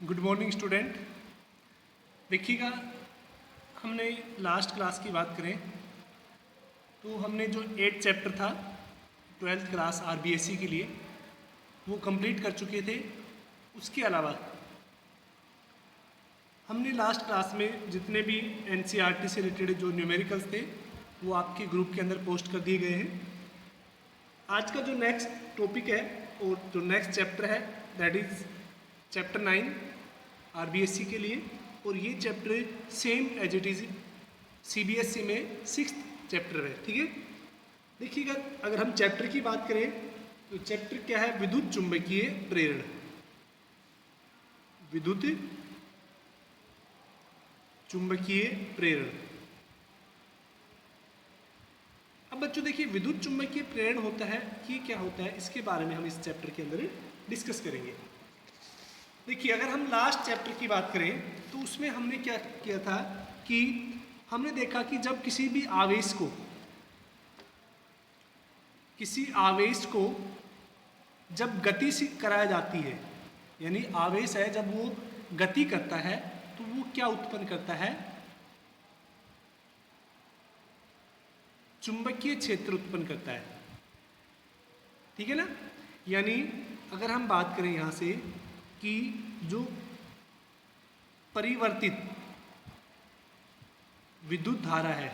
Good morning student. देखिएगा, हमने last class की बात करें तो हमने जो 8 चैप्टर था 12th क्लास आरबीएससी के लिए वो कंप्लीट कर चुके थे। उसके अलावा हमने लास्ट क्लास में जितने भी एनसीईआरटी से रिलेटेड जो न्यूमेरिकल्स थे वो आपके ग्रुप के अंदर पोस्ट कर दिए गए हैं। आज का जो नेक्स्ट टॉपिक है और जो नेक्स्ट चैप्टर है दैट इज़ चैप्टर 9 आरबीएससी के लिए, और ये chapter same as it is CBSE में 6th चैप्टर है। ठीक है, देखिएगा, अगर हम चैप्टर की बात करें तो चैप्टर क्या है? विद्युत चुंबकीय प्रेरण। विद्युत चुंबकीय प्रेरण। अब बच्चों देखिए, विद्युत चुंबकीय प्रेरण होता है, ये क्या होता है, इसके बारे में हम इस चैप्टर के अंदर डिस्कस करेंगे। देखिए, अगर हम लास्ट चैप्टर की बात करें तो उसमें हमने क्या किया था कि हमने देखा कि जब किसी आवेश को जब गति से कराया जाती है, यानी आवेश है जब वो गति करता है तो वो क्या उत्पन्न करता है? चुंबकीय क्षेत्र उत्पन्न करता है। ठीक है ना? यानी अगर हम बात करें यहां से कि जो परिवर्तित विद्युत धारा है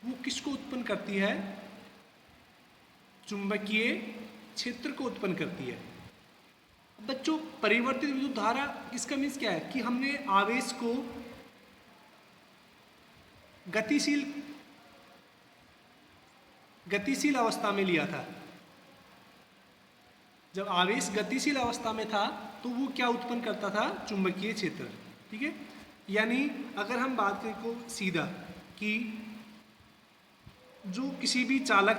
वो किसको उत्पन्न करती है? चुंबकीय क्षेत्र को उत्पन्न करती है। बच्चों, परिवर्तित विद्युत धारा इसका मीन्स क्या है कि हमने आवेश को गतिशील अवस्था में लिया था। जब आवेश गतिशील अवस्था में था तो वो क्या उत्पन्न करता था? चुंबकीय क्षेत्र। ठीक है, यानी अगर हम बात करें को सीधा कि जो किसी भी चालक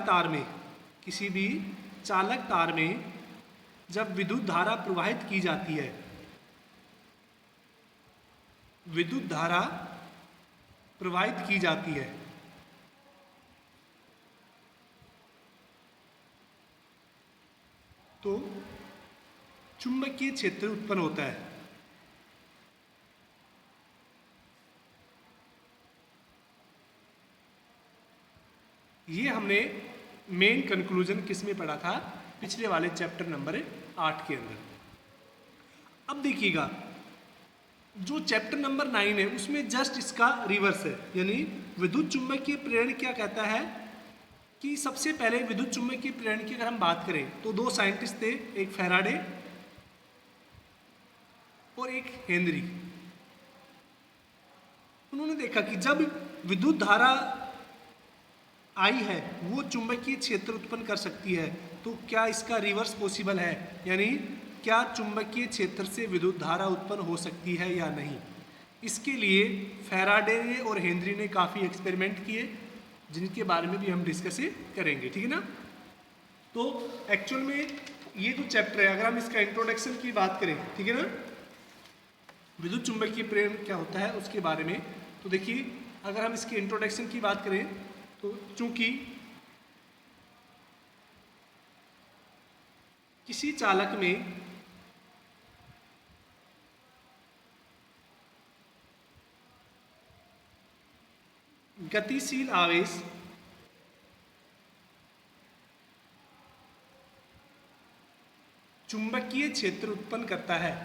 तार में जब विद्युत धारा प्रवाहित की जाती है, तो चुंबकीय क्षेत्र उत्पन्न होता है। ये हमने मेन कंक्लूजन किस में पढ़ा था? पिछले वाले चैप्टर नंबर 8 के अंदर। अब देखिएगा, जो चैप्टर नंबर 9 है उसमें जस्ट इसका रिवर्स है, यानी विद्युत चुंबकीय प्रेरण क्या कहता है कि सबसे पहले विद्युत चुंबकीय प्रेरण की अगर हम बात करें तो दो साइंटिस्ट थे, एक फैराडे और एक हेनरी। उन्होंने देखा कि जब विद्युत धारा आई है वो चुंबकीय क्षेत्र उत्पन्न कर सकती है, तो क्या इसका रिवर्स पॉसिबल है, यानी क्या चुंबकीय क्षेत्र से विद्युत धारा उत्पन्न हो सकती है या नहीं। इसके लिए फैराडे और हेनरी ने काफ़ी एक्सपेरिमेंट किए जिनके बारे में भी हम डिस्कस करेंगे। ठीक है ना? तो एक्चुअल में ये जो चैप्टर है, अगर हम इसका इंट्रोडक्शन की बात करें, ठीक है ना, विद्युत चुंबकीय प्रेरण क्या होता है उसके बारे में, तो देखिए, अगर हम इसके इंट्रोडक्शन की बात करें तो चूंकि किसी चालक में गतिशील आवेश चुंबकीय क्षेत्र उत्पन्न करता है,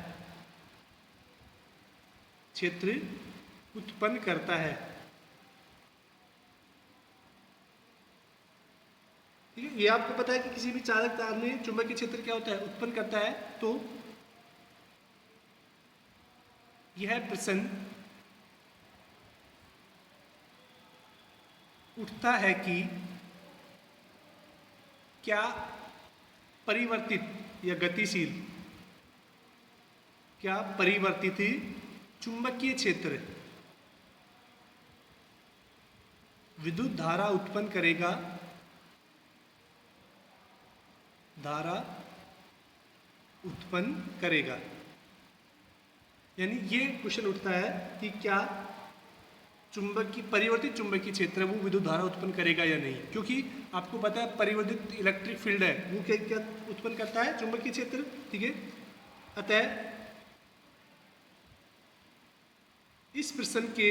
ठीक है, ये आपको पता है कि किसी भी चालक तार में चुंबकीय क्षेत्र क्या होता है? उत्पन्न करता है। तो यह प्रश्न उठता है कि क्या परिवर्तित चुंबकीय क्षेत्र विद्युत धारा उत्पन्न करेगा, यानी ये क्वेश्चन उठता है कि क्या चुंबकीय परिवर्तित चुंबकीय क्षेत्र है वो विद्युत धारा उत्पन्न करेगा या नहीं, क्योंकि आपको पता है परिवर्तित इलेक्ट्रिक फील्ड है वो क्या क्या उत्पन्न करता है, चुंबकीय क्षेत्र, ठीक है। अतः इस प्रश्न के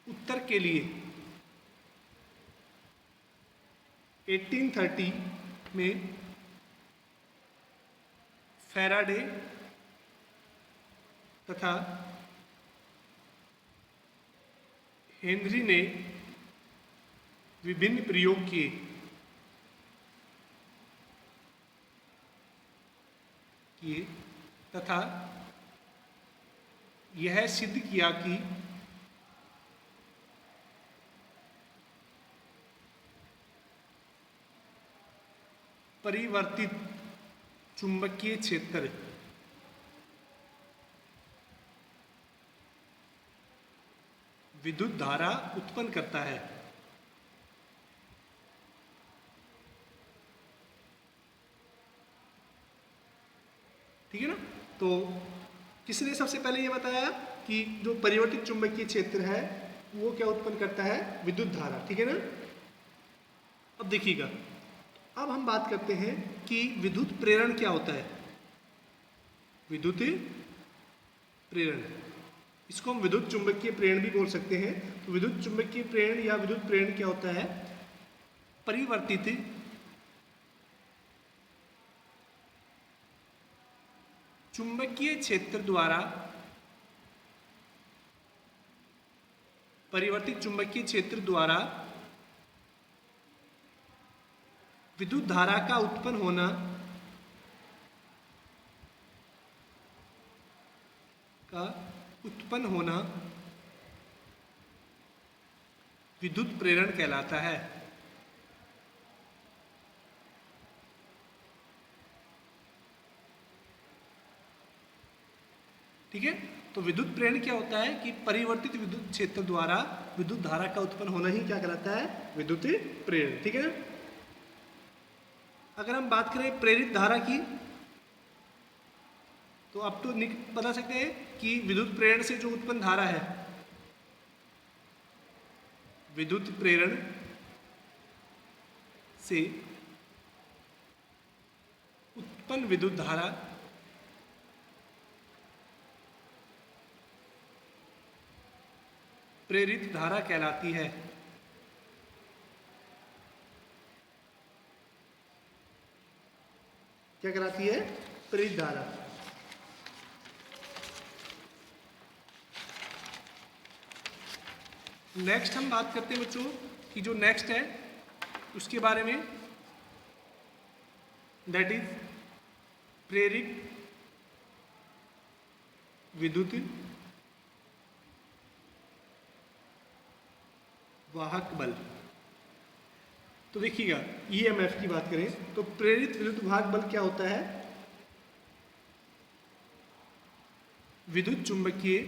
उत्तर के लिए 1830 में फैराडे तथा हेनरी ने विभिन्न प्रयोग किए तथा यह सिद्ध किया कि परिवर्तित चुंबकीय क्षेत्र विद्युत धारा उत्पन्न करता है। ठीक है ना। तो किसने सबसे पहले ये बताया कि जो परिवर्तित चुंबकीय क्षेत्र है वो क्या उत्पन्न करता है, विद्युत धारा, ठीक है ना। अब देखिएगा, अब हम बात करते हैं कि विद्युत प्रेरण क्या होता है। विद्युत प्रेरण, इसको हम विद्युत चुंबकीय प्रेरण भी बोल सकते हैं। तो विद्युत चुंबकीय प्रेरण या विद्युत प्रेरण क्या होता है, परिवर्तित चुंबकीय क्षेत्र द्वारा परिवर्तित चुंबकीय क्षेत्र द्वारा विद्युत धारा का उत्पन्न होना विद्युत प्रेरण कहलाता है। ठीक है। तो विद्युत प्रेरण क्या होता है कि परिवर्तित विद्युत क्षेत्र द्वारा विद्युत धारा का उत्पन्न होना ही क्या कहलाता है, विद्युत प्रेरण, ठीक है ना। अगर हम बात करें प्रेरित धारा की, तो अब तो बता सकते हैं कि विद्युत प्रेरण से जो उत्पन्न धारा है, विद्युत प्रेरण से उत्पन्न विद्युत धारा प्रेरित धारा कहलाती है। क्या कहलाती है, प्रेरित धारा। नेक्स्ट हम बात करते हैं बच्चों कि जो नेक्स्ट है उसके बारे में, दैट इज प्रेरित विद्युत वाहक बल। तो देखिएगा, ईएमएफ की बात करें तो प्रेरित विद्युत वाहक बल क्या होता है, विद्युत चुंबकीय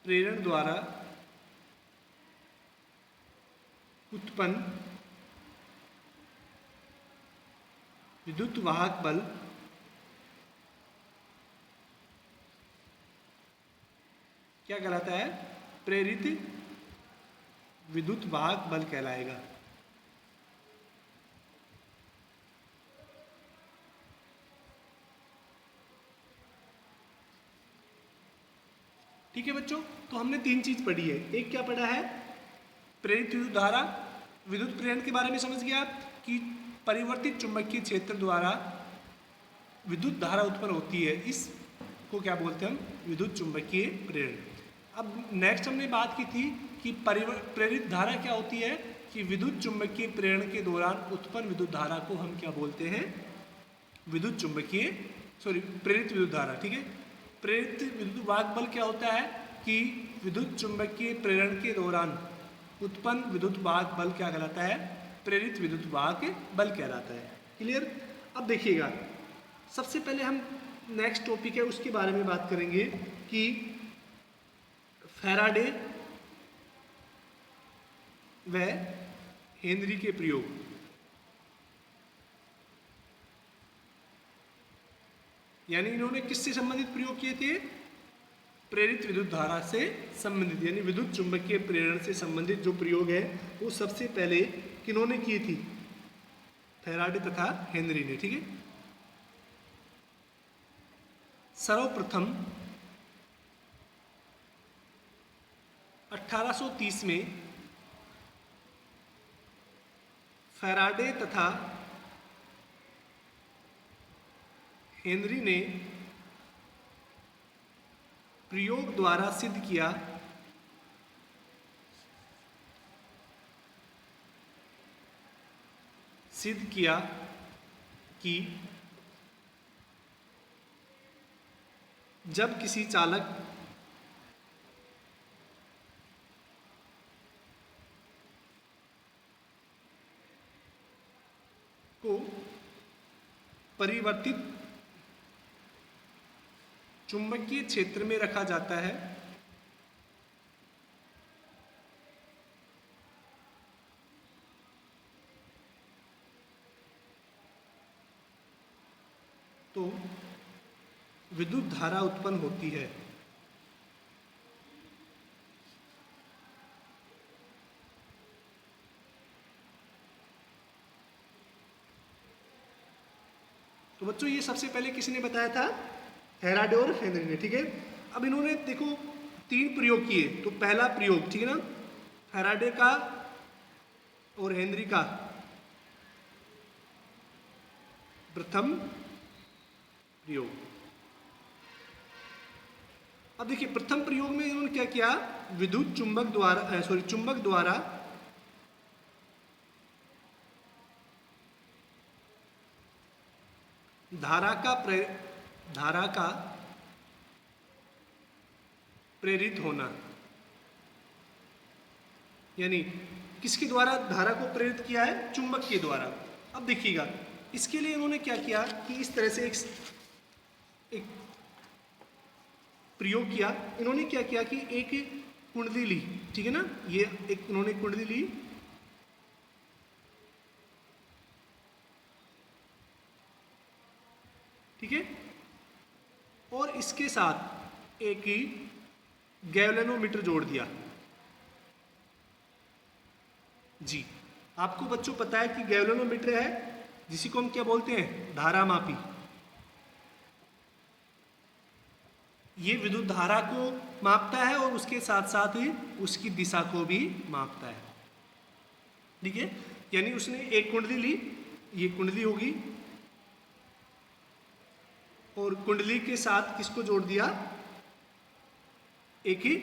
प्रेरण द्वारा उत्पन्न विद्युत वाहक बल क्या कहलाता है, प्रेरित विद्युत वाहक बल कहलाएगा। ठीक है बच्चों, तो हमने तीन चीज पढ़ी है। एक क्या पढ़ा है, प्रेरित विद्युत धारा, विद्युत प्रेरण के बारे में समझ गया कि परिवर्तित चुंबकीय क्षेत्र द्वारा विद्युत धारा उत्पन्न होती है, इसको क्या बोलते हैं हम, विद्युत चुंबकीय प्रेरण। अब नेक्स्ट हमने बात की थी कि प्रेरित धारा क्या होती है, कि विद्युत चुंबकीय प्रेरण के दौरान उत्पन्न विद्युत धारा को हम क्या बोलते हैं, विद्युत चुंबकीय प्रेरित विद्युत धारा। ठीक है। प्रेरित विद्युत वाहक बल क्या होता है कि विद्युत चुंबकीय प्रेरण के दौरान उत्पन्न विद्युत वाहक बल क्या कहलाता है, प्रेरित विद्युत वाहक बल कहलाता है। क्लियर। अब देखिएगा, सबसे पहले हम नेक्स्ट टॉपिक है उसके बारे में बात करेंगे कि फैराडे व हेनरी के प्रयोग, यानी इन्होंने किससे संबंधित प्रयोग किए थे? प्रेरित विद्युत धारा से संबंधित, यानी विद्युत चुंबकीय प्रेरण से संबंधित जो प्रयोग है वो सबसे पहले किन्होंने की थी? फैराडे तथा हेनरी ने। ठीक है, सर्वप्रथम 1830 में फैराडे तथा हेनरी ने प्रयोग द्वारा सिद्ध किया कि जब किसी चालक को परिवर्तित चुंबकीय क्षेत्र में रखा जाता है तो विद्युत धारा उत्पन्न होती है। तो बच्चों ये सबसे पहले किसने बताया था? फैराडे और हेनरी ने। ठीक है, अब इन्होंने देखो 3 प्रयोग किए। तो पहला प्रयोग, ठीक है ना, फैराडे का और हेनरी का प्रथम प्रयोग। अब देखिए प्रथम प्रयोग में इन्होंने क्या किया? विद्युत चुंबक द्वारा धारा का प्रेरित होना, यानी किसके द्वारा धारा को प्रेरित किया है? चुंबक के द्वारा। अब देखिएगा इसके लिए इन्होंने क्या किया कि इस तरह से एक प्रयोग किया। इन्होंने क्या किया कि एक कुंडली ली, ठीक है ना, ये एक इन्होंने कुंडली ली, ठीक है, और इसके साथ एक ही गैल्वेनोमीटर जोड़ दिया। जी, आपको बच्चों पता है कि गैल्वेनोमीटर है जिसी को हम क्या बोलते हैं? धारामापी। ये विद्युत धारा को मापता है और उसके साथ साथ ही उसकी दिशा को भी मापता है। ठीक है, यानी उसने एक कुंडली ली, ये कुंडली होगी, और कुंडली के साथ किसको जोड़ दिया? एक ही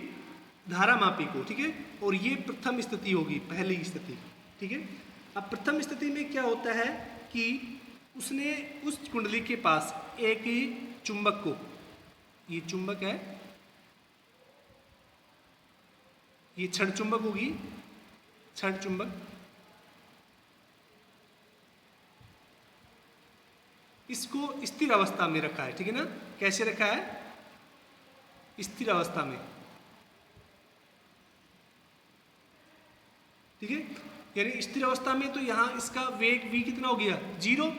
धारामापी को। ठीक है, और ये प्रथम स्थिति होगी, पहली स्थिति। ठीक है, अब प्रथम स्थिति में क्या होता है कि उसने उस कुंडली के पास एक ही चुंबक को, ये चुंबक है, ये क्षण चुंबक होगी, क्षण चुंबक, इसको स्थिर अवस्था में रखा है। ठीक है ना, कैसे रखा है? स्थिर अवस्था में। ठीक है, यानी स्थिर अवस्था में, तो यहां इसका वेग v कितना हो गया? 0।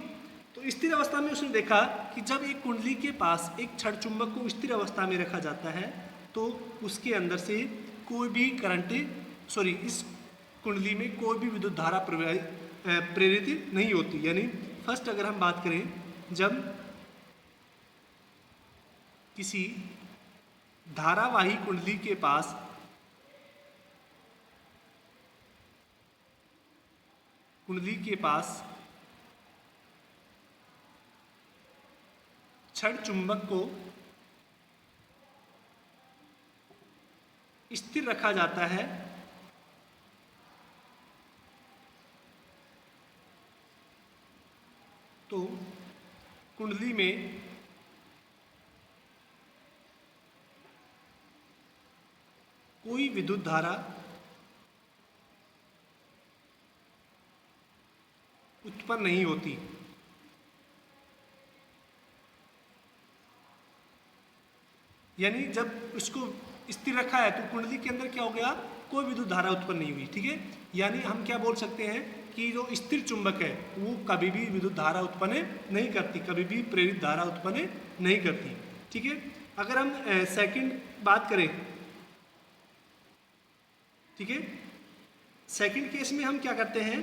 तो स्थिर अवस्था में उसने देखा कि जब एक कुंडली के पास एक क्षण चुंबक को स्थिर अवस्था में रखा जाता है तो उसके अंदर से कोई भी करंट, इस कुंडली में कोई भी विद्युत धारा प्रेरित नहीं होती। यानी फर्स्ट अगर हम बात करें, जब किसी धारावाही कुंडली के पास क्षण चुंबक को स्थिर रखा जाता है तो कुंडली में कोई विद्युत धारा उत्पन्न नहीं होती। यानी जब उसको स्थिर रखा है तो कुंडली के अंदर क्या हो गया? कोई विद्युत धारा उत्पन्न नहीं हुई, ठीक है। यानी हम क्या बोल सकते हैं कि जो स्थिर चुंबक है वो कभी भी विद्युत धारा उत्पन्न नहीं करती, कभी भी प्रेरित धारा उत्पन्न नहीं करती, ठीक है। अगर हम सेकंड बात करें, ठीक है, सेकंड केस में हम क्या करते हैं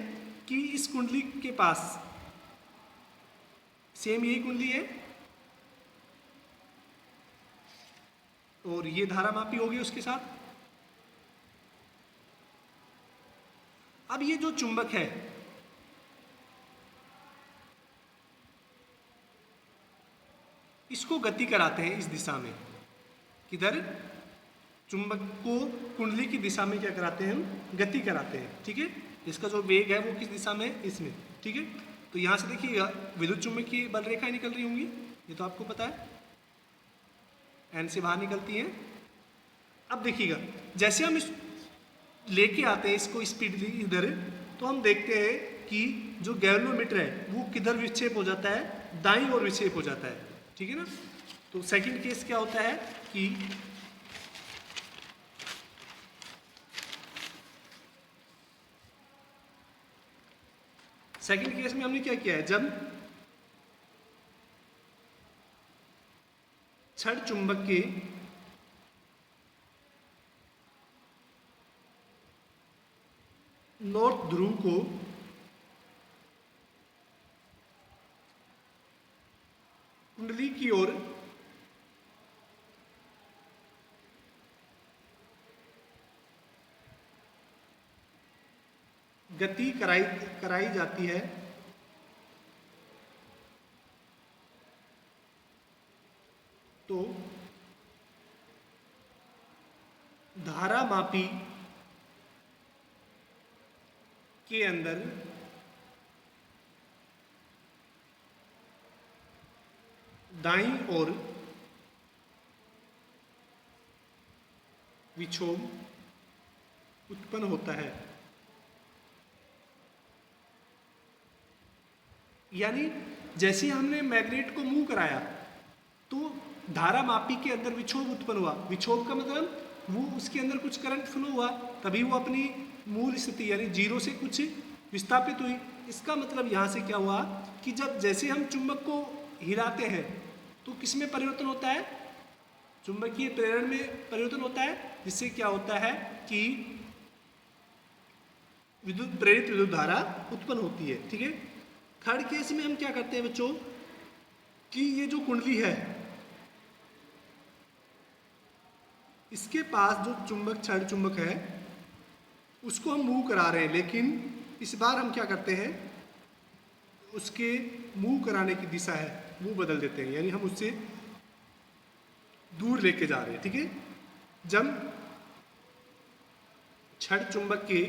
कि इस कुंडली के पास सेम यही कुंडली है और ये धारा मापी होगी उसके साथ। अब ये जो चुंबक है इसको गति कराते हैं इस दिशा में, किधर, चुंबक को कुंडली की दिशा में क्या कराते हैं, हम गति कराते हैं, ठीक है। इसका जो वेग है वो किस दिशा में है, इसमें, ठीक है। तो यहाँ से देखिएगा विद्युत चुंबकीय बल रेखाएं निकल रही होंगी, ये तो आपको पता है, एन से बाहर निकलती हैं। अब देखिएगा जैसे हम इस लेके आते हैं इसको स्पीडली इधर, तो हम देखते हैं कि जो गैल्वेनोमीटर है वो किधर विक्षेप हो जाता है, दाईं ओर विक्षेप हो जाता है, ठीक है ना। तो सेकंड केस क्या होता है कि सेकंड केस में हमने क्या किया है, जब छड़ चुंबक के नॉर्थ ध्रुव को कुंडली की ओर गति कराई जाती है, तो धारा मापी के अंदर दाईं ओर विक्षोभ उत्पन्न होता है। यानी जैसे हमने मैग्नेट को मूव कराया तो धारा मापी के अंदर विक्षोभ उत्पन्न हुआ। विक्षोभ का मतलब वो उसके अंदर कुछ करंट फ्लो हुआ, तभी वो अपनी मूल स्थिति यानी जीरो से कुछ विस्थापित हुई। इसका मतलब यहाँ से क्या हुआ कि जब जैसे हम चुंबक को हिलाते हैं तो किस में परिवर्तन होता है, चुंबकीय प्रेरण में परिवर्तन होता है, जिससे क्या होता है कि प्रेरित विद्युत धारा उत्पन्न होती है, ठीक है। थर्ड केस में हम क्या करते हैं बच्चों कि ये जो कुंडली है इसके पास जो चुंबक छड़ चुंबक है उसको हम मूव करा रहे हैं, लेकिन इस बार हम क्या करते हैं उसके मूव कराने की दिशा है वो बदल देते हैं, यानी हम उससे दूर लेके जा रहे हैं, ठीक है। जब छड़ चुंबक के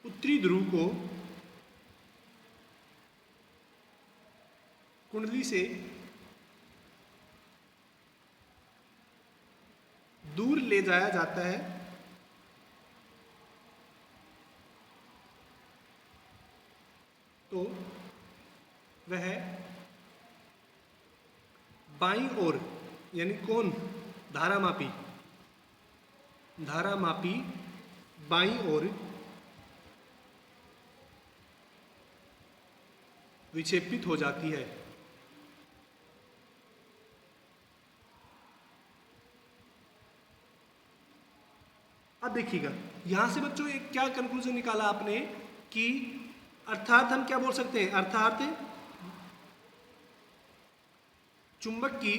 उत्तरी ध्रुव को कुंडली से दूर ले जाया जाता है, तो वह बाईं ओर यानी कौन, धारा मापी बाईं ओर विक्षेपित हो जाती है। अब देखिएगा यहां से बच्चों एक क्या कंक्लूजन निकाला आपने कि अर्थात हम क्या बोल सकते हैं, अर्थात चुंबक की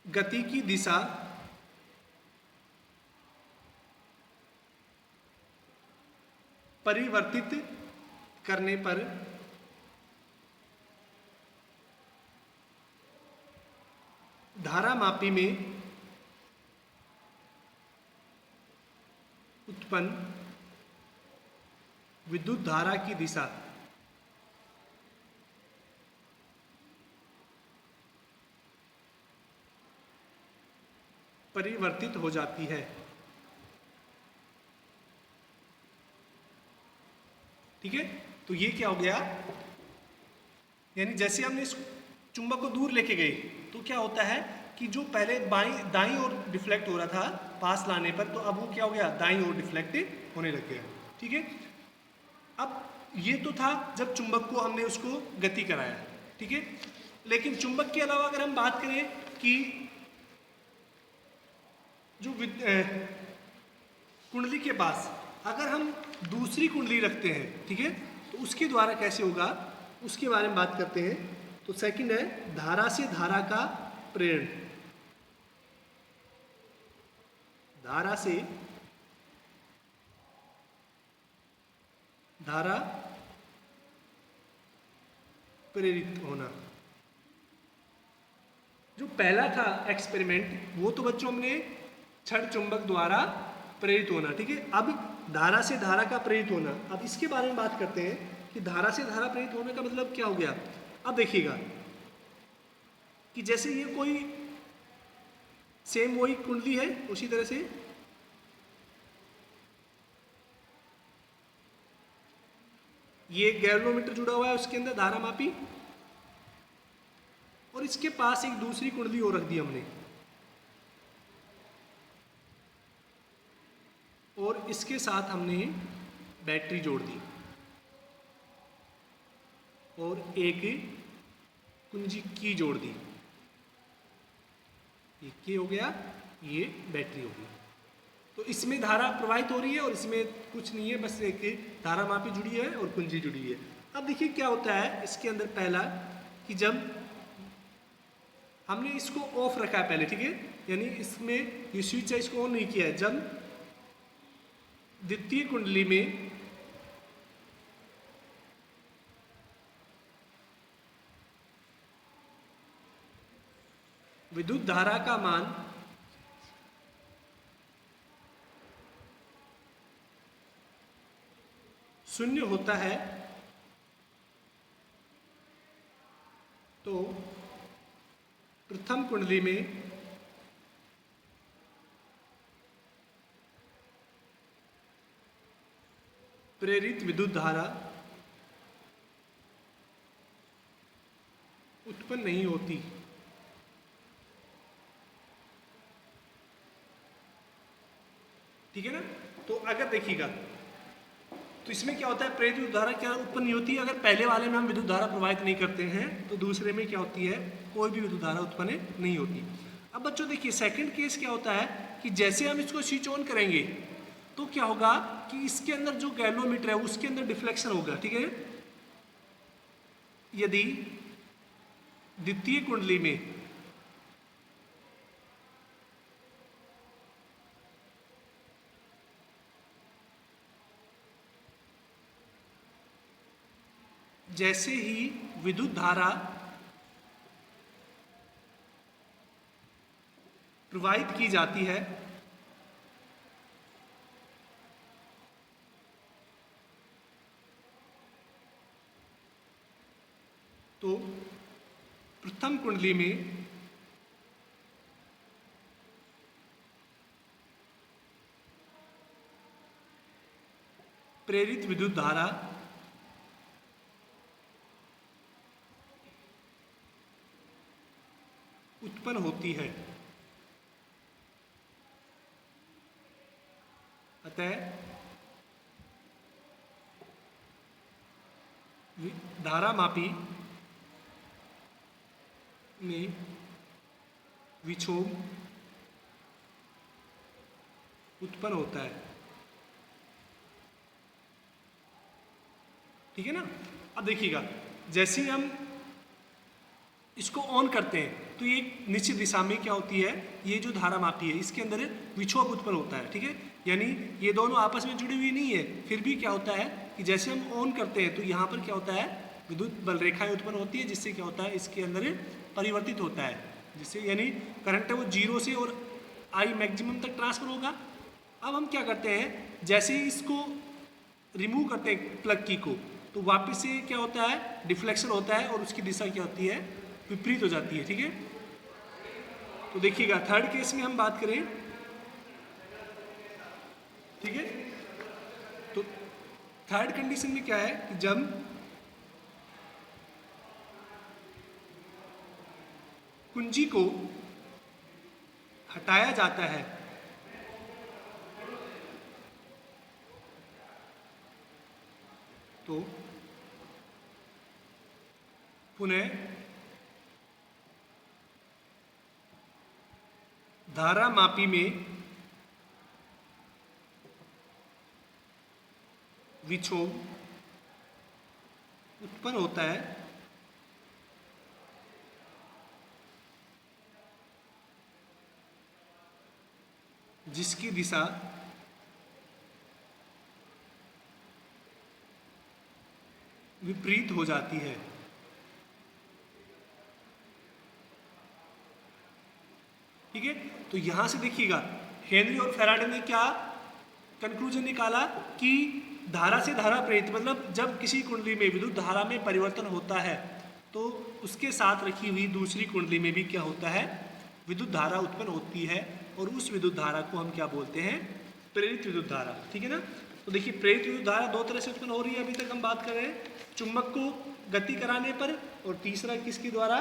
गति की दिशा परिवर्तित करने पर धारा मापी में उत्पन्न विद्युत धारा की दिशा परिवर्तित हो जाती है, ठीक है। तो ये क्या हो गया, यानी जैसे हमने इस चुंबक को दूर लेके गए तो क्या होता है कि जो पहले दाईं ओर डिफ्लेक्ट हो रहा था पास लाने पर, तो अब वो क्या हो गया, दाईं ओर डिफ्लेक्ट होने लग गया। ठीक है, अब ये तो था जब चुंबक को हमने उसको गति कराया। ठीक है, लेकिन चुंबक के अलावा अगर हम बात करें कि जो कुंडली के पास अगर हम दूसरी कुंडली रखते हैं, ठीक है, तो उसके द्वारा कैसे होगा उसके बारे में बात करते हैं। तो सेकंड है धारा से धारा का प्रेरण। धारा से धारा प्रेरित होना। जो पहला था एक्सपेरिमेंट वो तो बच्चों हमने छड़ चुंबक द्वारा प्रेरित होना। ठीक है, अब धारा से धारा का प्रेरित होना, अब इसके बारे में बात करते हैं कि धारा से धारा प्रेरित होने का मतलब क्या हो गया। अब देखिएगा कि जैसे ये कोई सेम वही कुंडली है, उसी तरह से ये गैल्वेनोमीटर जुड़ा हुआ है, उसके अंदर धारा मापी, और इसके पास एक दूसरी कुंडली और रख दी हमने, और इसके साथ हमने बैटरी जोड़ दी और एक कुंजी की जोड़ दी। ये की हो गया, ये बैटरी हो गई। तो इसमें धारा प्रवाहित हो रही है और इसमें कुछ नहीं है, बस एक धारा मापी जुड़ी है और कुंजी जुड़ी है। अब देखिए क्या होता है इसके अंदर, पहला कि जब हमने इसको ऑफ रखा है पहले, ठीक है, यानी इसमें ये स्विच है इसको ऑन नहीं किया है, जब द्वितीय कुंडली में विद्युत धारा का मान शून्य होता है तो प्रथम कुंडली में प्रेरित विद्युत धारा उत्पन्न नहीं होती। ठीक है ना, तो अगर देखिएगा तो इसमें क्या होता है, प्रेरित विद्युत धारा क्या उत्पन्न नहीं होती। अगर पहले वाले में हम विद्युत धारा प्रवाहित नहीं करते हैं तो दूसरे में क्या होती है, कोई भी विद्युत धारा उत्पन्न नहीं होती। अब बच्चों देखिए सेकंड केस क्या होता है कि जैसे हम इसको स्विच ऑन करेंगे तो क्या होगा कि इसके अंदर जो गैल्वेनोमीटर है उसके अंदर डिफ्लेक्शन होगा। ठीक है, यदि द्वितीय कुंडली में जैसे ही विद्युत धारा प्रवाहित की जाती है तो प्रथम कुंडली में प्रेरित विद्युत धारा उत्पन्न होती है। अतः धारा मापी में विक्षोभ उत्पन्न होता है। ठीक है ना, अब देखिएगा जैसे ही हम इसको ऑन करते हैं तो ये निश्चित दिशा में क्या होती है, ये जो धारा मापी है इसके अंदर विक्षोभ उत्पन्न होता है। ठीक है, यानी ये दोनों आपस में जुड़ी हुई नहीं है, फिर भी क्या होता है कि जैसे हम ऑन करते हैं तो यहाँ पर क्या होता है, विद्युत बल रेखाएं उत्पन्न होती है, जिससे क्या होता है इसके अंदर परिवर्तित होता है, जिससे यानी करंट है वो 0 से और आई मैक्सिमम तक ट्रांसफर होगा। अब हम क्या करते हैं, जैसे ही इसको रिमूव करते हैं प्लग की को, तो वापस से क्या होता है, डिफ्लेक्शन होता है और उसकी दिशा क्या होती है, विपरीत हो जाती है। ठीक है, तो देखिएगा थर्ड केस में हम बात करें, ठीक है, तो थर्ड कंडीशन में क्या है कि जब कुंजी को हटाया जाता है तो पुनः धारा मापी में विक्षोभ उत्पन्न होता है जिसकी दिशा विपरीत हो जाती है। ठीक है, तो यहां से देखिएगा हेनरी और फैराडे ने क्या कंक्लूजन निकाला कि धारा से धारा प्रेरित, मतलब जब किसी कुंडली में विद्युत धारा में परिवर्तन होता है तो उसके साथ रखी हुई दूसरी कुंडली में भी क्या होता है, विद्युत धारा उत्पन्न होती है और उस विद्युत धारा को हम क्या बोलते हैं, प्रेरित विद्युत धारा। ठीक है ना, तो देखिए प्रेरित विद्युत धारा दो तरह से उत्पन्न हो रही है, अभी तक हम बात कर रहे हैं, चुंबक को गति कराने पर, और तीसरा किसके द्वारा,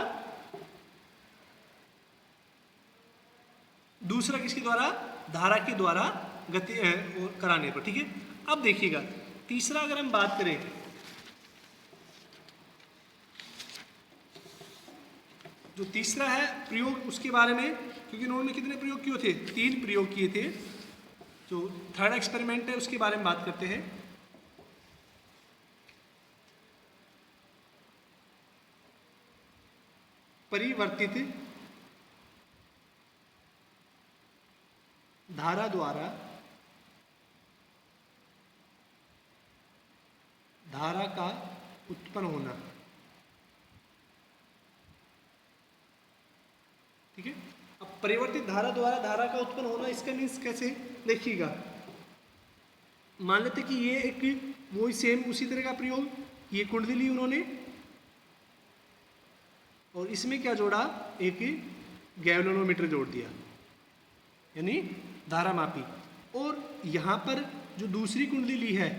दूसरा किसके द्वारा, धारा के द्वारा गति कराने पर। ठीक है, अब देखिएगा तीसरा अगर हम बात करें, जो तीसरा है प्रयोग उसके बारे में, क्योंकि उन्होंने कितने प्रयोग किए थे, 3 प्रयोग किए थे, जो थर्ड एक्सपेरिमेंट है उसके बारे में बात करते हैं। परिवर्तित धारा द्वारा धारा का उत्पन्न होना। ठीक है, अब परिवर्तित धारा द्वारा धारा का उत्पन्न होना, इसका मीन्स कैसे, देखिएगा मान लेते कि ये एक वही सेम उसी तरह का प्रयोग, ये कुंडली ली उन्होंने और इसमें क्या जोड़ा, एक गैल्वेनोमीटर जोड़ दिया, यानी धारा मापी, और यहां पर जो दूसरी कुंडली ली है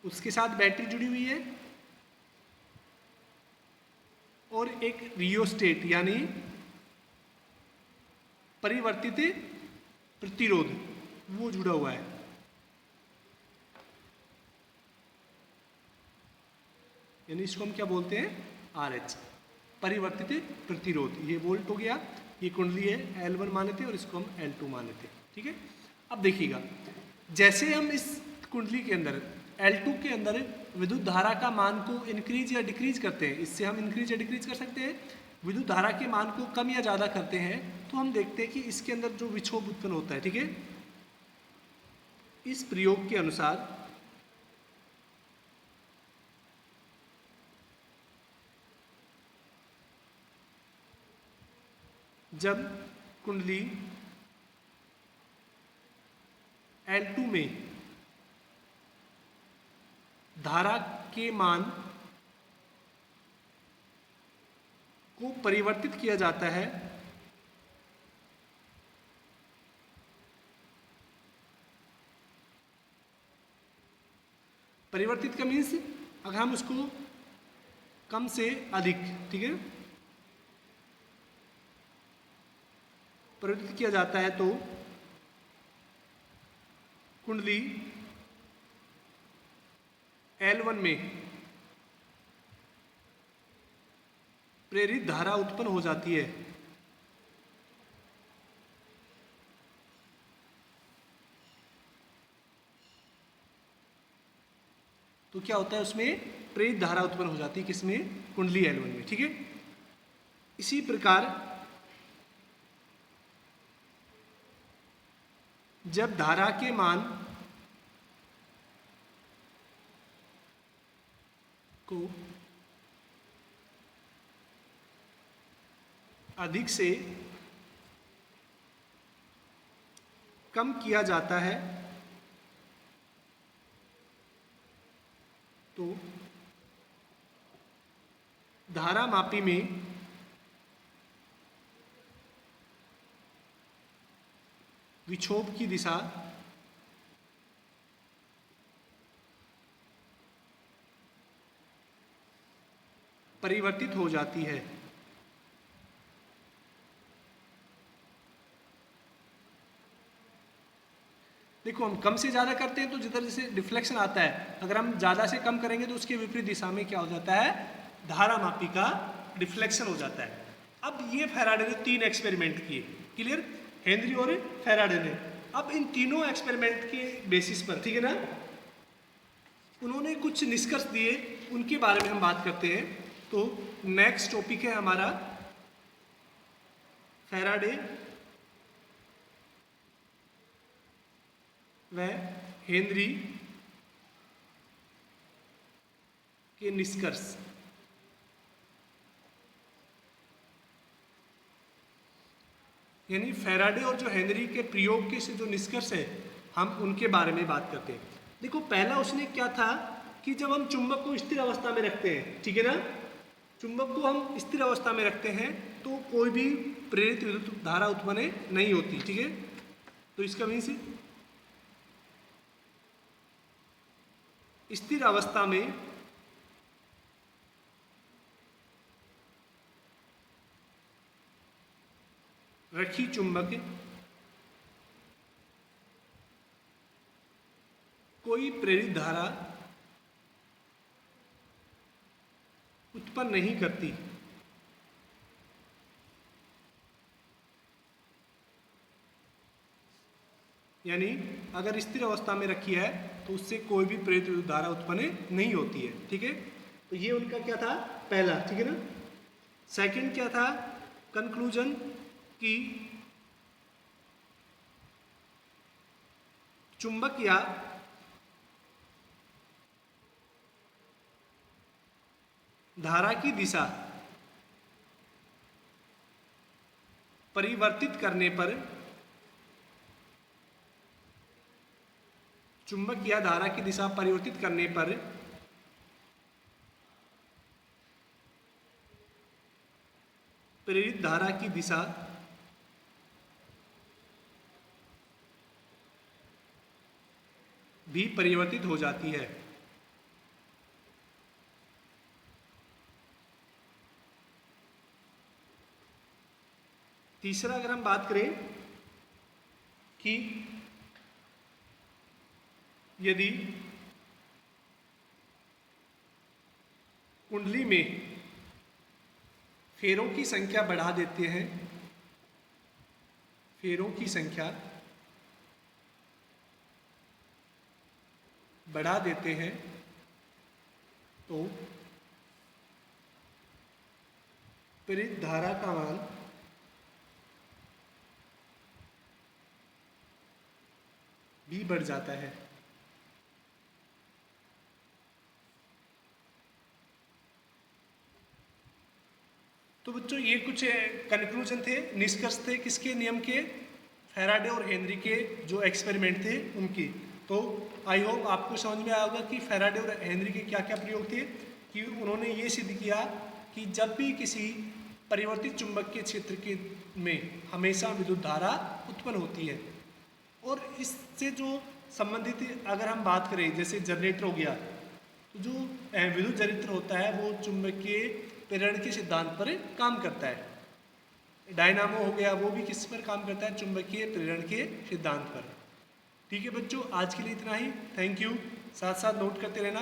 उसके साथ बैटरी जुड़ी हुई है और एक रियोस्टेट यानी परिवर्तित प्रतिरोध वो जुड़ा हुआ है। यानी इसको हम क्या बोलते हैं, RH, परिवर्तित प्रतिरोध। ये वोल्ट हो गया, ये कुंडली है L1 मान लेते और इसको हम L2 मान लेते। ठीक है, अब देखिएगा जैसे हम इस कुंडली के अंदर L2 के अंदर विद्युत धारा का मान को इंक्रीज या डिक्रीज करते हैं, इससे हम इंक्रीज या डिक्रीज कर सकते हैं, विद्युत धारा के मान को कम या ज़्यादा करते हैं, तो हम देखते हैं कि इसके अंदर जो विक्षोभ उत्पन्न होता है। ठीक है, इस प्रयोग के अनुसार जब कुंडली L2 में धारा के मान को परिवर्तित किया जाता है परिवर्तित का मीन्स अगर हम उसको कम से अधिक, ठीक है, परिवर्तित किया जाता है तो कुंडली L1 में प्रेरित धारा उत्पन्न हो जाती है। तो क्या होता है, उसमें प्रेरित धारा उत्पन्न हो जाती है, किसमें, कुंडली L1 में। ठीक है, इसी प्रकार जब धारा के मान को अधिक से कम किया जाता है तो धारा मापी में विक्षोभ की दिशा परिवर्तित हो जाती है। देखो हम कम से ज़्यादा करते हैं तो जिधर जैसे डिफ्लेक्शन आता है, अगर हम ज़्यादा से कम करेंगे तो उसके विपरीत दिशा में क्या हो जाता है, धारामापी का डिफ्लेक्शन हो जाता है। अब ये फैराडे ने 3 एक्सपेरिमेंट किए, क्लियर, हेनरी और फैराडे ने। अब इन तीनों एक्सपेरिमेंट के बेसिस पर, ठीक है ना, उन्होंने कुछ निष्कर्ष दिए, उनके बारे में हम बात करते हैं। तो नेक्स्ट टॉपिक है हमारा फैराडे व हेनरी के निष्कर्ष। यानी फैराडे और जो हेनरी के प्रयोग के से जो निष्कर्ष है, हम उनके बारे में बात करते हैं। देखो पहला उसने क्या था कि जब हम चुंबक को स्थिर अवस्था में रखते हैं, ठीक है ना, चुंबक को हम स्थिर अवस्था में रखते हैं तो कोई भी प्रेरित विद्युत धारा उत्पन्न नहीं होती, ठीक है। तो इसका मीन्स स्थिर अवस्था में रखी चुंबक कोई प्रेरित धारा उत्पन्न नहीं करती। यानी अगर स्थिर अवस्था में रखी है तो उससे कोई भी प्रेरित विद्युत धारा उत्पन्न नहीं होती है, ठीक है। तो ये उनका क्या था, पहला, ठीक है ना। सेकंड क्या था, कंक्लूजन कि चुंबक या धारा की दिशा परिवर्तित करने पर, चुंबक या धारा की दिशा परिवर्तित करने पर प्रेरित धारा की दिशा भी परिवर्तित हो जाती है। तीसरा अगर हम बात करें कि यदि कुंडली में फेरों की संख्या बढ़ा देते हैं, फेरों की संख्या बढ़ा देते हैं तो प्रेरित धारा का मान भी बढ़ जाता है। तो बच्चों ये कुछ कंक्लूजन थे, निष्कर्ष थे किसके, नियम के, फैराडे और हेनरी के जो एक्सपेरिमेंट थे उनकी। तो आई होप आपको समझ में आया होगा कि फैराडे और हेनरी के क्या क्या प्रयोग थे, कि उन्होंने ये सिद्ध किया कि जब भी किसी परिवर्तित चुंबकीय क्षेत्र के में हमेशा विद्युत धारा उत्पन्न होती है। और इससे जो संबंधित अगर हम बात करें, जैसे जनरेटर हो गया, तो जो विद्युत जनरेटर होता है वो चुंबकीय प्रेरण के सिद्धांत पर काम करता है। डायनामो हो गया, वो भी किस पर काम करता है, चुंबकीय प्रेरण के सिद्धांत पर। ठीक है बच्चों, आज के लिए इतना ही। Thank you. साथ साथ नोट करते रहना।